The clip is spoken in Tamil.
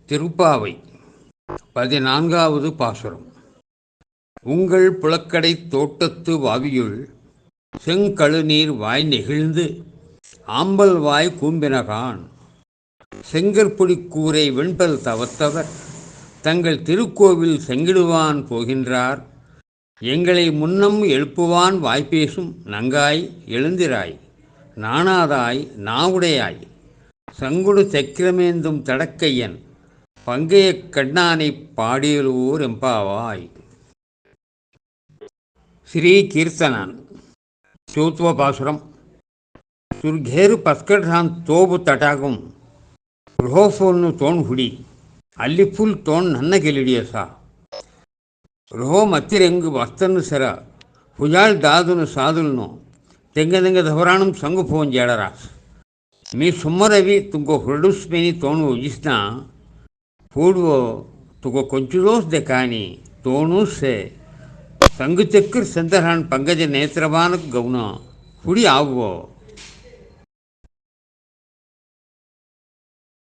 திருப்பாவை 14வது பாசுரம். உங்கள் புலக்கடை தோட்டத்து வாவியுள் செங்கழுநீர் வாய் நெகிழ்ந்து ஆம்பல் வாய் கூம்பினகான் செங்கற்பொடி கூரை வெண்பல் தவத்தவர் தங்கள் திருக்கோவில் செங்கிடுவான் போகின்றார். எங்களை முன்னம் எழுப்புவான் வாய்ப்பேசும் நங்காய் எழுந்திராய் நாணாதாய் நாவுடையாய் சங்குடு சக்கிரமேந்தும் தடக்கையன் பங்கைய கண்ணானை பாடியலூர் எம்பாவாய். श्री कीर्तनान चौथवा पासुरम. सुर्घेरु पस्कड्रान तोबु तटागुम ರುಹೋಫೋಲ್ನು ತೋಣ್ ಹುಡಿ ಅಲ್ಲಿ ಫುಲ್ ತೋಣ್ ನನ್ನ ಗೆಲಿಡಿಯಸ ರುಹೋ ಮತ್ತಿರೆಂಗು ವಸ್ತನ್ನು ಸರ ಹುಜಾಳ್ ದಾದುನು ಸಾದುಲ್ನು ತೆಂಗದೆಂಗ ಧವರಾಣಂ ಸಂಗು ಫೋನ್ ಜಾಡರಾಸ್ मी सुम्मरवी तुमको हुरडूस मेनी तोणु उजिस्ना पूर्वो तुको కొంచురోస్ देखानी तोणु से संग चक्र संतरान पंकज नेत्रवान गौन हुड़ी आवो